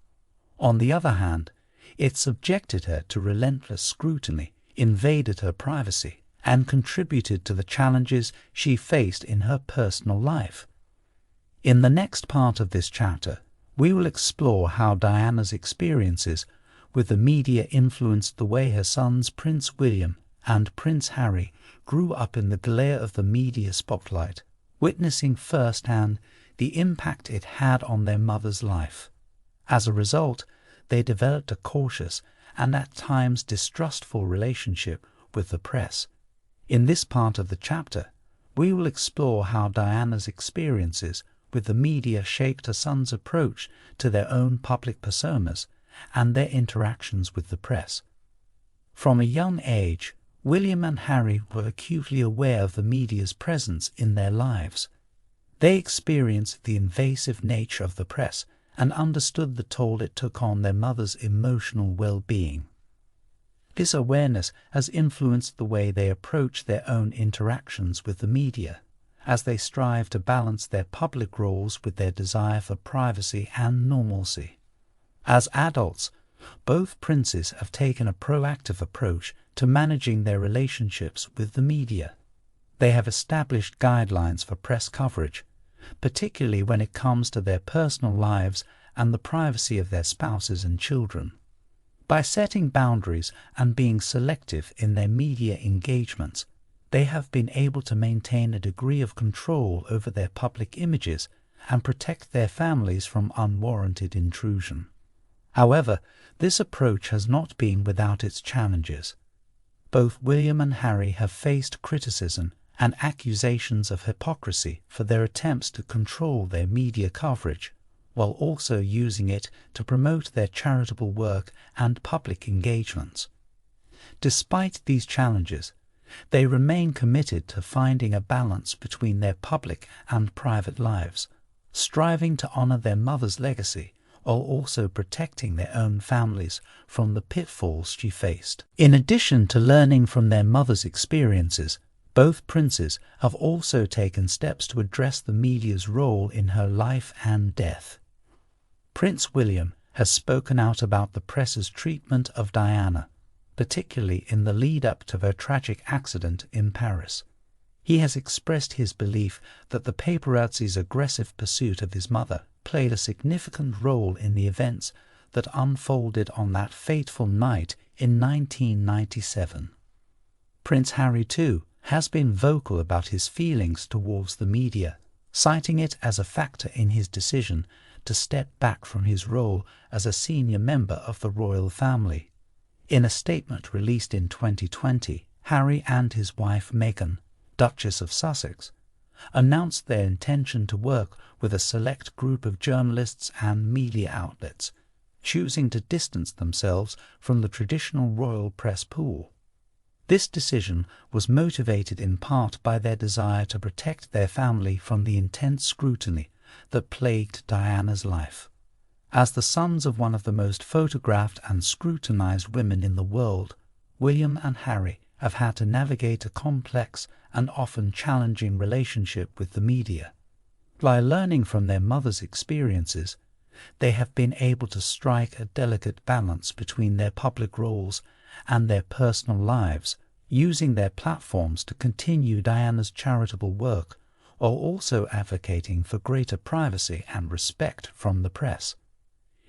On the other hand, it subjected her to relentless scrutiny, invaded her privacy, and contributed to the challenges she faced in her personal life. In the next part of this chapter, we will explore how Diana's experiences with the media influenced the way her sons Prince William and Prince Harry grew up in the glare of the media spotlight, witnessing firsthand the impact it had on their mother's life. As a result, they developed a cautious and at times distrustful relationship with the press. In this part of the chapter, we will explore how Diana's experiences with the media shaped her sons' approach to their own public personas and their interactions with the press. From a young age, William and Harry were acutely aware of the media's presence in their lives. They experienced the invasive nature of the press and understood the toll it took on their mother's emotional well-being. This awareness has influenced the way they approach their own interactions with the media, as they strive to balance their public roles with their desire for privacy and normalcy. As adults, both princes have taken a proactive approach to managing their relationships with the media. They have established guidelines for press coverage, particularly when it comes to their personal lives and the privacy of their spouses and children. By setting boundaries and being selective in their media engagements, they have been able to maintain a degree of control over their public images and protect their families from unwarranted intrusion. However, this approach has not been without its challenges. Both William and Harry have faced criticism and accusations of hypocrisy for their attempts to control their media coverage, while also using it to promote their charitable work and public engagements. Despite these challenges, they remain committed to finding a balance between their public and private lives, striving to honor their mother's legacy while also protecting their own families from the pitfalls she faced. In addition to learning from their mother's experiences, both princes have also taken steps to address the media's role in her life and death. Prince William has spoken out about the press's treatment of Diana, particularly in the lead-up to her tragic accident in Paris. He has expressed his belief that the paparazzi's aggressive pursuit of his mother played a significant role in the events that unfolded on that fateful night in 1997. Prince Harry, too, has been vocal about his feelings towards the media, citing it as a factor in his decision to step back from his role as a senior member of the royal family. In a statement released in 2020, Harry and his wife Meghan, Duchess of Sussex, announced their intention to work with a select group of journalists and media outlets, choosing to distance themselves from the traditional royal press pool. This decision was motivated in part by their desire to protect their family from the intense scrutiny that plagued Diana's life. As the sons of one of the most photographed and scrutinized women in the world, William and Harry have had to navigate a complex and often challenging relationship with the media. By learning from their mother's experiences, they have been able to strike a delicate balance between their public roles and their personal lives, using their platforms to continue Diana's charitable work, while also advocating for greater privacy and respect from the press.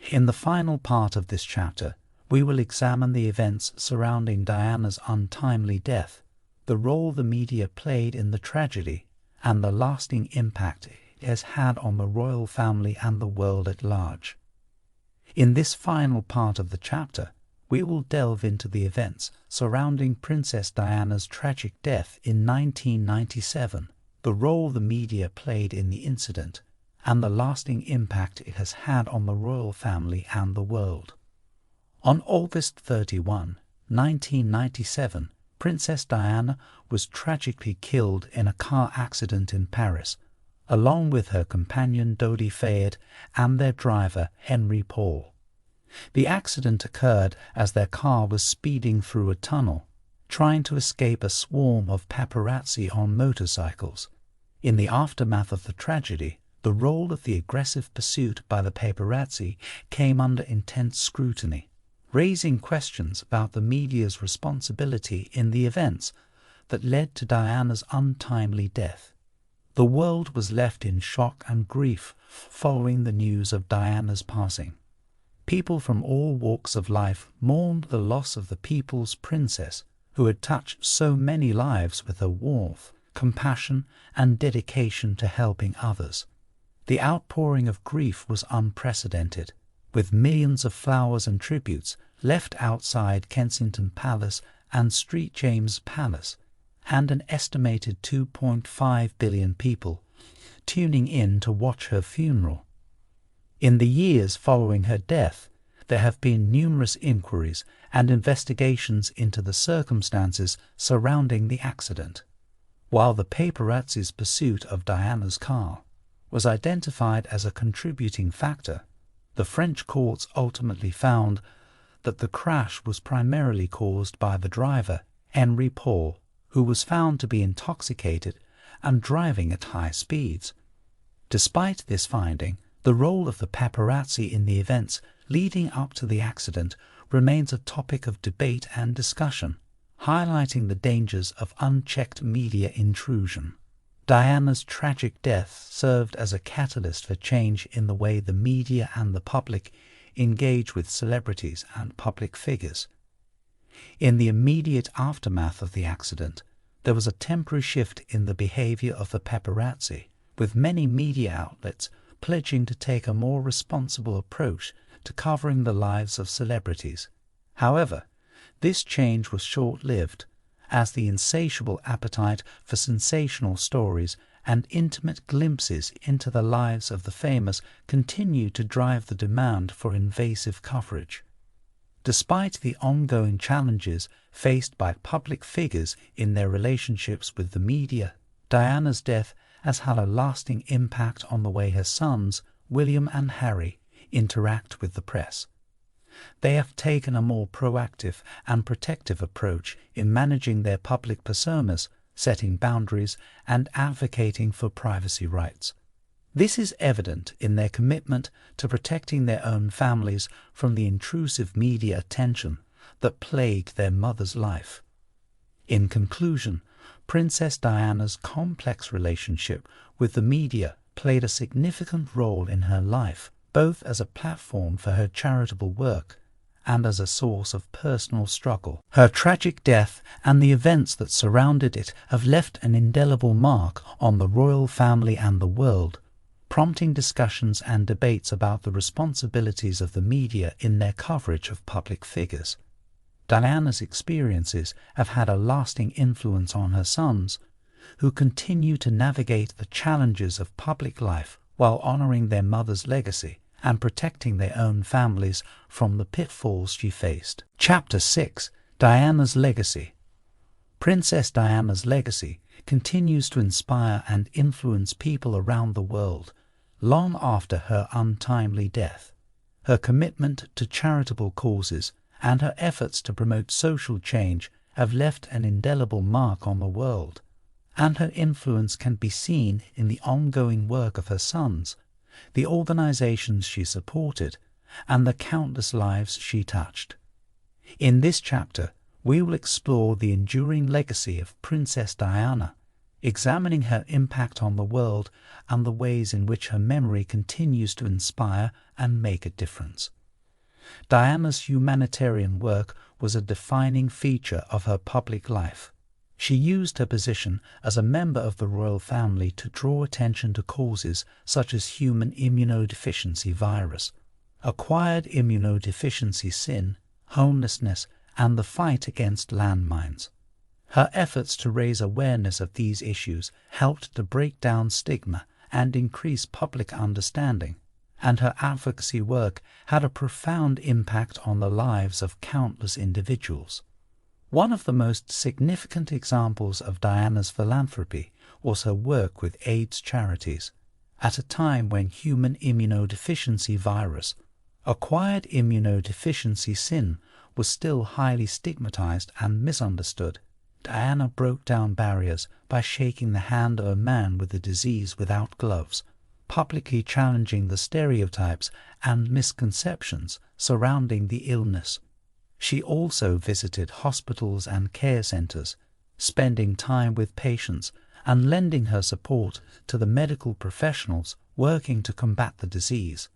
In the final part of this chapter, we will examine the events surrounding Diana's untimely death, the role the media played in the tragedy, and the lasting impact it has had on the royal family and the world at large. In this final part of the chapter, we will delve into the events surrounding Princess Diana's tragic death in 1997, the role the media played in the incident, and the lasting impact it has had on the royal family and the world. On August 31, 1997, Princess Diana was tragically killed in a car accident in Paris, along with her companion Dodi Fayed and their driver Henry Paul. The accident occurred as their car was speeding through a tunnel, trying to escape a swarm of paparazzi on motorcycles. In the aftermath of the tragedy, the role of the aggressive pursuit by the paparazzi came under intense scrutiny, raising questions about the media's responsibility in the events that led to Diana's untimely death. The world was left in shock and grief following the news of Diana's passing. People from all walks of life mourned the loss of the people's princess, who had touched so many lives with her warmth, compassion, and dedication to helping others. The outpouring of grief was unprecedented, with millions of flowers and tributes left outside Kensington Palace and St James's Palace, and an estimated 2.5 billion people tuning in to watch her funeral. In the years following her death, there have been numerous inquiries and investigations into the circumstances surrounding the accident. While the paparazzi's pursuit of Diana's car was identified as a contributing factor, the French courts ultimately found that the crash was primarily caused by the driver, Henri Paul, who was found to be intoxicated and driving at high speeds. Despite this finding, the role of the paparazzi in the events leading up to the accident remains a topic of debate and discussion, highlighting the dangers of unchecked media intrusion. Diana's tragic death served as a catalyst for change in the way the media and the public engage with celebrities and public figures. In the immediate aftermath of the accident, there was a temporary shift in the behavior of the paparazzi, with many media outlets pledging to take a more responsible approach to covering the lives of celebrities. However, this change was short-lived, as the insatiable appetite for sensational stories and intimate glimpses into the lives of the famous continued to drive the demand for invasive coverage. Despite the ongoing challenges faced by public figures in their relationships with the media, Diana's death has had a lasting impact on the way her sons, William and Harry, interact with the press. They have taken a more proactive and protective approach in managing their public personas, setting boundaries, and advocating for privacy rights. This is evident in their commitment to protecting their own families from the intrusive media attention that plagued their mother's life. In conclusion, Princess Diana's complex relationship with the media played a significant role in her life, both as a platform for her charitable work and as a source of personal struggle. Her tragic death and the events that surrounded it have left an indelible mark on the royal family and the world, prompting discussions and debates about the responsibilities of the media in their coverage of public figures. Diana's experiences have had a lasting influence on her sons, who continue to navigate the challenges of public life while honoring their mother's legacy and protecting their own families from the pitfalls she faced. Chapter 6: Diana's Legacy. Princess Diana's legacy continues to inspire and influence people around the world long after her untimely death. Her commitment to charitable causes and her efforts to promote social change have left an indelible mark on the world, and her influence can be seen in the ongoing work of her sons, the organizations she supported, and the countless lives she touched. In this chapter, we will explore the enduring legacy of Princess Diana, examining her impact on the world and the ways in which her memory continues to inspire and make a difference. Diana's humanitarian work was a defining feature of her public life. She used her position as a member of the royal family to draw attention to causes such as human immunodeficiency virus, acquired immunodeficiency sin, homelessness, and the fight against landmines. Her efforts to raise awareness of these issues helped to break down stigma and increase public understanding, and her advocacy work had a profound impact on the lives of countless individuals. One of the most significant examples of Diana's philanthropy was her work with AIDS charities, at a time when human immunodeficiency virus, acquired immunodeficiency sin, was still highly stigmatized and misunderstood. Diana broke down barriers by shaking the hand of a man with the disease without gloves, publicly challenging the stereotypes and misconceptions surrounding the illness. She also visited hospitals and care centers, spending time with patients and lending her support to the medical professionals working to combat the disease.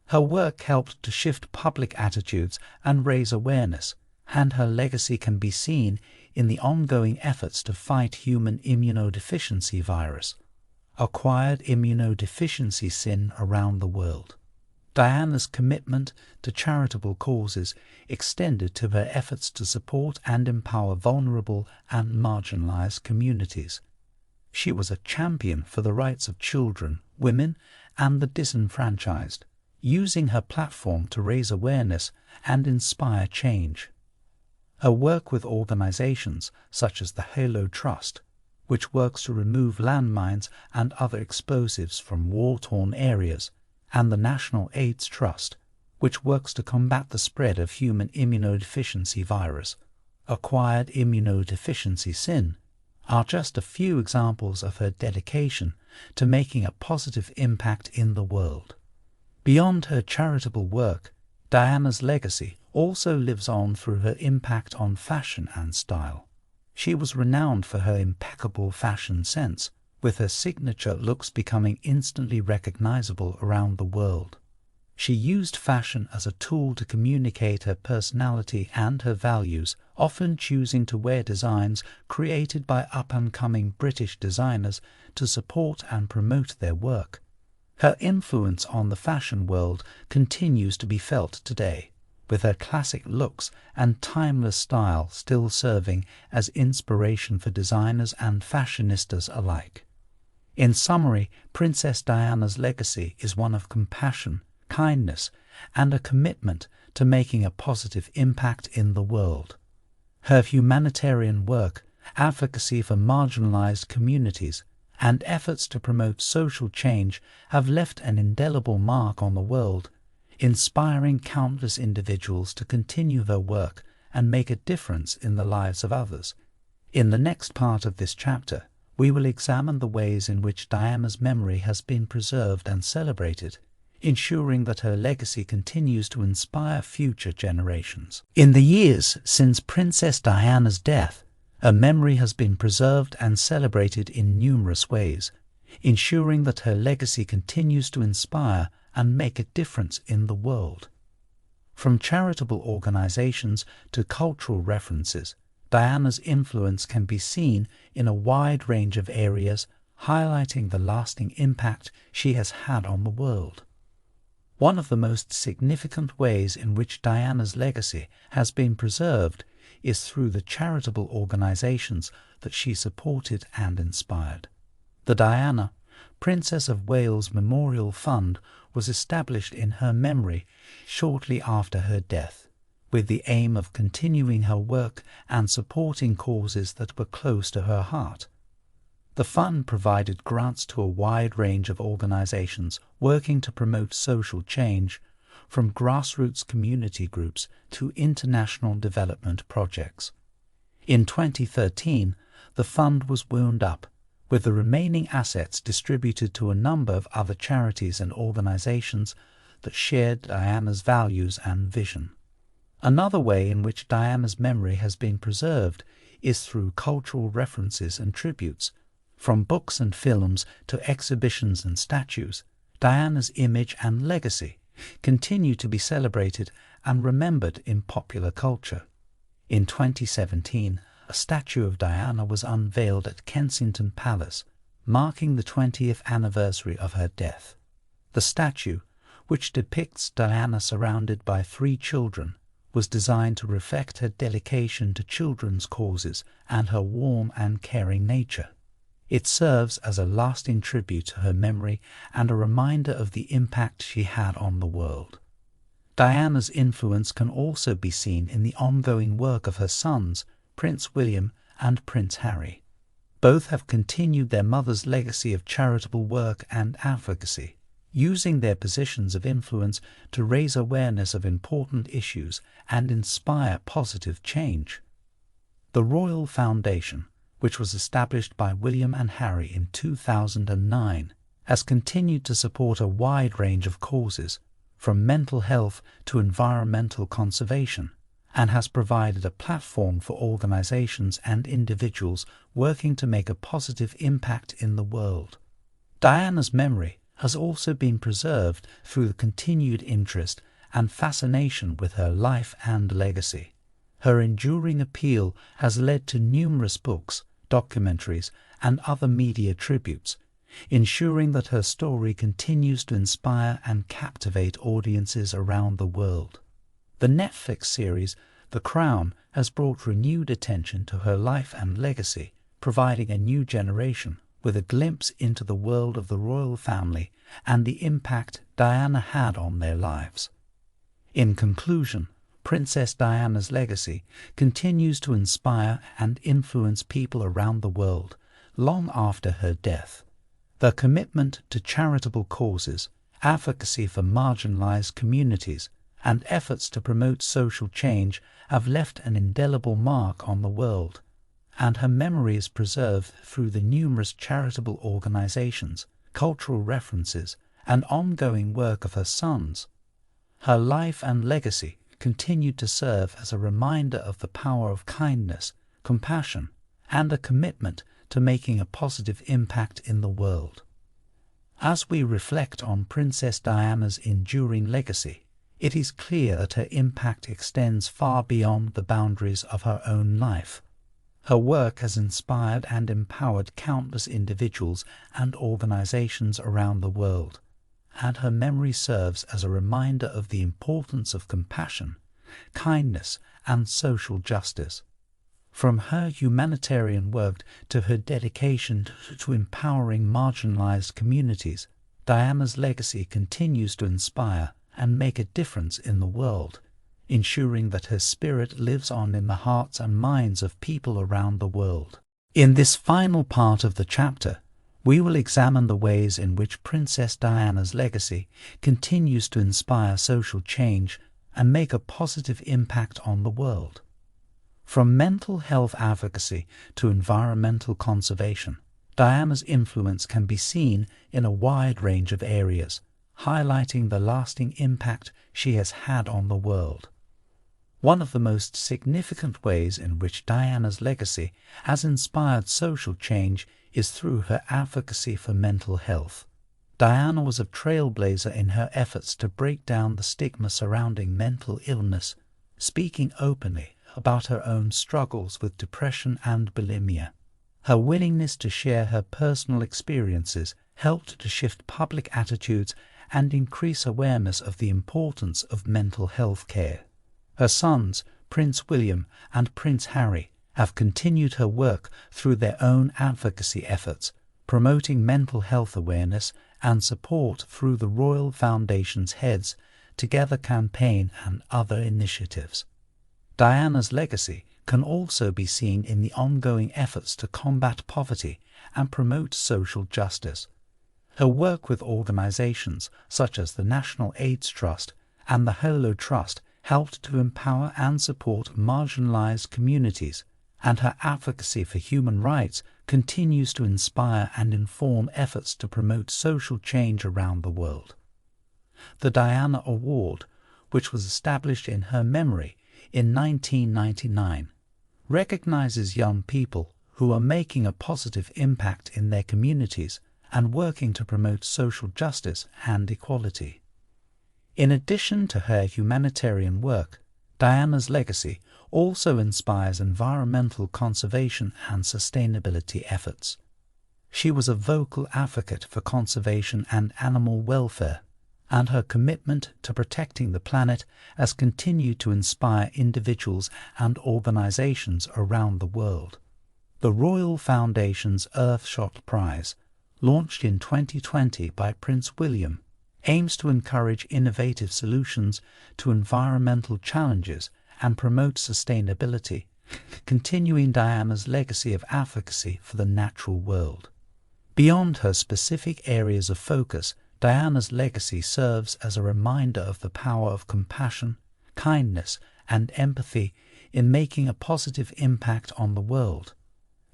Her work helped to shift public attitudes and raise awareness, and her legacy can be seen in the ongoing efforts to fight human immunodeficiency virus, acquired immunodeficiency sin around the world. Diana's commitment to charitable causes extended to her efforts to support and empower vulnerable and marginalized communities. She was a champion for the rights of children, women, and the disenfranchised, using her platform to raise awareness and inspire change. Her work with organizations such as the Halo Trust, which works to remove landmines and other explosives from war-torn areas, and the National AIDS Trust, which works to combat the spread of human immunodeficiency virus, acquired immunodeficiency sin, are just a few examples of her dedication to making a positive impact in the world. Beyond her charitable work, Diana's legacy also lives on through her impact on fashion and style. She was renowned for her impeccable fashion sense, with her signature looks becoming instantly recognizable around the world. She used fashion as a tool to communicate her personality and her values, often choosing to wear designs created by up-and-coming British designers to support and promote their work. Her influence on the fashion world continues to be felt today, with her classic looks and timeless style still serving as inspiration for designers and fashionistas alike. In summary, Princess Diana's legacy is one of compassion, kindness, and a commitment to making a positive impact in the world. Her humanitarian work, advocacy for marginalized communities, and efforts to promote social change have left an indelible mark on the world, inspiring countless individuals to continue their work and make a difference in the lives of others. In the next part of this chapter, we will examine the ways in which Diana's memory has been preserved and celebrated, ensuring that her legacy continues to inspire future generations. In the years since Princess Diana's death, her memory has been preserved and celebrated in numerous ways, ensuring that her legacy continues to inspire and make a difference in the world. From charitable organizations to cultural references, Diana's influence can be seen in a wide range of areas, highlighting the lasting impact she has had on the world. One of the most significant ways in which Diana's legacy has been preserved is through the charitable organizations that she supported and inspired. The Diana, Princess of Wales Memorial Fund was established in her memory shortly after her death, with the aim of continuing her work and supporting causes that were close to her heart. The fund provided grants to a wide range of organizations working to promote social change, from grassroots community groups to international development projects. In 2013, the fund was wound up, with the remaining assets distributed to a number of other charities and organizations that shared Diana's values and vision. Another way in which Diana's memory has been preserved is through cultural references and tributes. From books and films to exhibitions and statues, Diana's image and legacy continue to be celebrated and remembered in popular culture. In 2017, a statue of Diana was unveiled at Kensington Palace, marking the 20th anniversary of her death. The statue, which depicts Diana surrounded by 3 children, was designed to reflect her dedication to children's causes and her warm and caring nature. It serves as a lasting tribute to her memory and a reminder of the impact she had on the world. Diana's influence can also be seen in the ongoing work of her sons, Prince William and Prince Harry. Both have continued their mother's legacy of charitable work and advocacy, using their positions of influence to raise awareness of important issues and inspire positive change. The Royal Foundation, which was established by William and Harry in 2009, has continued to support a wide range of causes, from mental health to environmental conservation, and has provided a platform for organizations and individuals working to make a positive impact in the world. Diana's memory has also been preserved through the continued interest and fascination with her life and legacy. Her enduring appeal has led to numerous books, documentaries, and other media tributes, ensuring that her story continues to inspire and captivate audiences around the world. The Netflix series The Crown has brought renewed attention to her life and legacy, providing a new generation with a glimpse into the world of the royal family and the impact Diana had on their lives. In conclusion, Princess Diana's legacy continues to inspire and influence people around the world long after her death. Their commitment to charitable causes, advocacy for marginalized communities, and efforts to promote social change have left an indelible mark on the world, and her memory is preserved through the numerous charitable organizations, cultural references, and ongoing work of her sons. Her life and legacy continued to serve as a reminder of the power of kindness, compassion, and a commitment to making a positive impact in the world. As we reflect on Princess Diana's enduring legacy, it is clear that her impact extends far beyond the boundaries of her own life. Her work has inspired and empowered countless individuals and organizations around the world, and her memory serves as a reminder of the importance of compassion, kindness, and social justice. From her humanitarian work to her dedication to empowering marginalized communities, Diana's legacy continues to inspire and make a difference in the world, ensuring that her spirit lives on in the hearts and minds of people around the world. In this final part of the chapter, we will examine the ways in which Princess Diana's legacy continues to inspire social change and make a positive impact on the world. From mental health advocacy to environmental conservation, Diana's influence can be seen in a wide range of areas, highlighting the lasting impact she has had on the world. One of the most significant ways in which Diana's legacy has inspired social change is through her advocacy for mental health. Diana was a trailblazer in her efforts to break down the stigma surrounding mental illness, speaking openly about her own struggles with depression and bulimia. Her willingness to share her personal experiences helped to shift public attitudes and increase awareness of the importance of mental health care. Her sons, Prince William and Prince Harry, have continued her work through their own advocacy efforts, promoting mental health awareness and support through the Royal Foundation's Heads Together campaign and other initiatives. Diana's legacy can also be seen in the ongoing efforts to combat poverty and promote social justice. Her work with organizations such as the National AIDS Trust and the Holo Trust helped to empower and support marginalized communities, and her advocacy for human rights continues to inspire and inform efforts to promote social change around the world. The Diana Award, which was established in her memory in 1999, recognizes young people who are making a positive impact in their communities and working to promote social justice and equality. In addition to her humanitarian work, Diana's legacy also inspires environmental conservation and sustainability efforts. She was a vocal advocate for conservation and animal welfare, and her commitment to protecting the planet has continued to inspire individuals and organizations around the world. The Royal Foundation's Earthshot Prize, launched in 2020 by Prince William, aims to encourage innovative solutions to environmental challenges and promote sustainability, continuing Diana's legacy of advocacy for the natural world. Beyond her specific areas of focus, Diana's legacy serves as a reminder of the power of compassion, kindness, and empathy in making a positive impact on the world.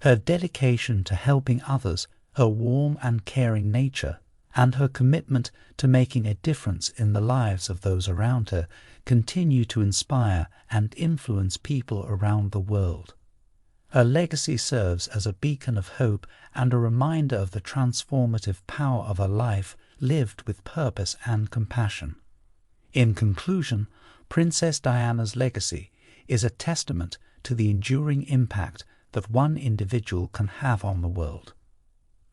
Her dedication to helping others, her warm and caring nature, and her commitment to making a difference in the lives of those around her continue to inspire and influence people around the world. Her legacy serves as a beacon of hope and a reminder of the transformative power of a life lived with purpose and compassion. In conclusion, Princess Diana's legacy is a testament to the enduring impact that one individual can have on the world.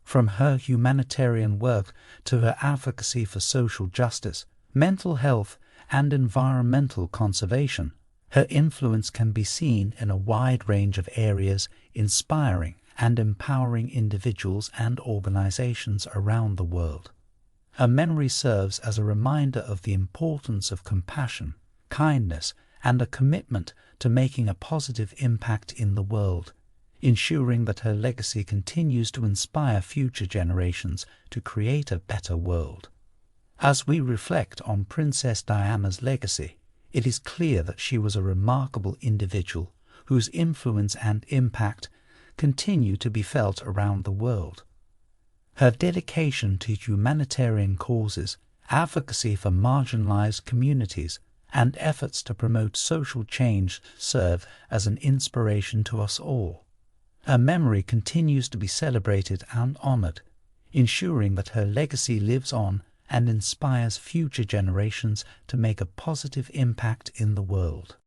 From her humanitarian work to her advocacy for social justice, mental health, and environmental conservation, her influence can be seen in a wide range of areas, inspiring and empowering individuals and organizations around the world. Her memory serves as a reminder of the importance of compassion, kindness, and a commitment to making a positive impact in the world, ensuring that her legacy continues to inspire future generations to create a better world. As we reflect on Princess Diana's legacy, it is clear that she was a remarkable individual whose influence and impact continue to be felt around the world. Her dedication to humanitarian causes, advocacy for marginalized communities, and efforts to promote social change serve as an inspiration to us all. Her memory continues to be celebrated and honored, ensuring that her legacy lives on and inspires future generations to make a positive impact in the world.